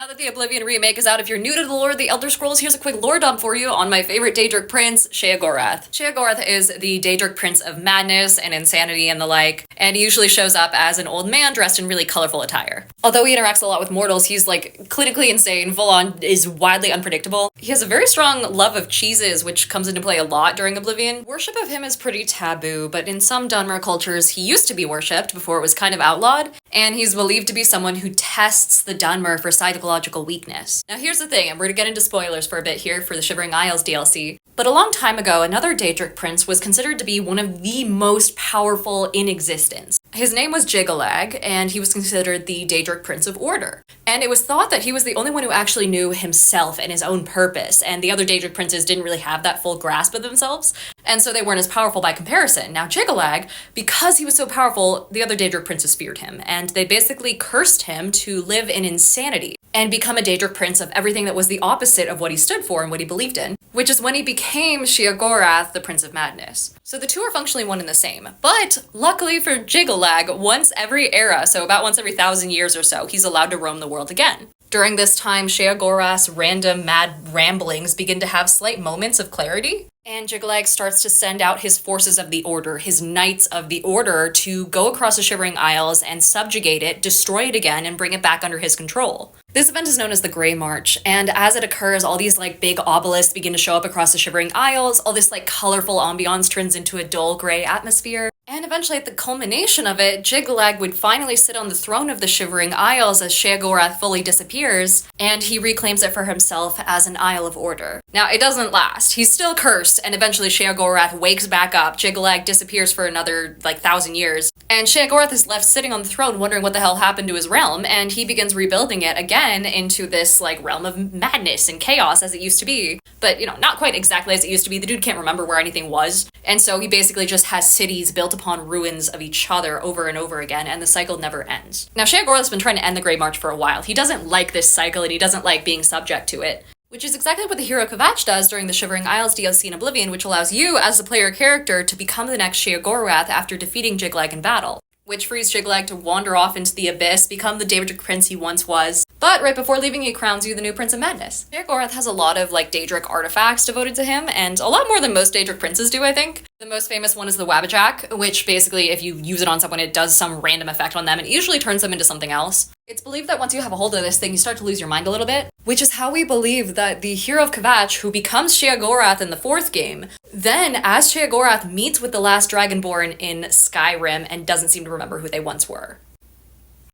Now that the Oblivion remake is out, if you're new to the lore of the Elder Scrolls, here's a quick lore dump for you on my favorite Daedric prince, Sheogorath. Sheogorath is the Daedric prince of madness and insanity and the like, and he usually shows up as an old man dressed in really colorful attire. Although he interacts a lot with mortals, he's like clinically insane, full on, is wildly unpredictable. He has a very strong love of cheeses, which comes into play a lot during Oblivion. Worship of him is pretty taboo, but in some Dunmer cultures, he used to be worshipped before it was kind of outlawed, and he's believed to be someone who tests the Dunmer for psychological weakness. Now here's the thing, and we're gonna get into spoilers for a bit here for the Shivering Isles DLC, but a long time ago, another Daedric prince was considered to be one of the most powerful in existence. His name was Jiggalag, and he was considered the Daedric Prince of Order. And it was thought that he was the only one who actually knew himself and his own purpose, and the other Daedric princes didn't really have that full grasp of themselves, and so they weren't as powerful by comparison. Now Jiggalag, because he was so powerful, the other Daedric princes feared him, and they basically cursed him to live in insanity and become a Daedric prince of everything that was the opposite of what he stood for and what he believed in, which is when he became Sheogorath, the Prince of Madness. So the two are functionally one and the same, but luckily for Jiggalag, once every era, so about once every 1,000 years or so, he's allowed to roam the world again. During this time, Sheogorath's random mad ramblings begin to have slight moments of clarity, and Jiggalag starts to send out his forces of the Order, his Knights of the Order, to go across the Shivering Isles and subjugate it, destroy it again, and bring it back under his control. This event is known as the Grey March, and as it occurs, all these like big obelisks begin to show up across the Shivering Isles, all this like colorful ambiance turns into a dull gray atmosphere, and eventually at the culmination of it, Jiggalag would finally sit on the throne of the Shivering Isles as Sheogorath fully disappears, and he reclaims it for himself as an Isle of Order. Now, it doesn't last. He's still cursed, and eventually Sheogorath wakes back up, Jiggalag disappears for another, 1,000 years, and Sheogorath is left sitting on the throne wondering what the hell happened to his realm, and he begins rebuilding it again into this, realm of madness and chaos as it used to be. But, not quite exactly as it used to be. The dude can't remember where anything was, and so he basically just has cities built upon ruins of each other over and over again, and the cycle never ends. Now, Sheogorath's been trying to end the Grey March for a while. He doesn't like this cycle, and he doesn't like being subject to it, which is exactly what the hero Kvatch does during the Shivering Isles DLC in Oblivion, which allows you, as the player character, to become the next Sheogorath after defeating Jiggalag in battle, which frees Jiggalag to wander off into the abyss, become the Daedric prince he once was, but right before leaving he crowns you the new Prince of Madness. Sheogorath has a lot of Daedric artifacts devoted to him, and a lot more than most Daedric princes do, I think. The most famous one is the Wabbajack, which basically if you use it on someone it does some random effect on them and it usually turns them into something else. It's believed that once you have a hold of this thing you start to lose your mind a little bit, which is how we believe that the hero of Kvatch, who becomes Sheogorath in the 4th game, then as Sheogorath meets with the last Dragonborn in Skyrim and doesn't seem to remember who they once were.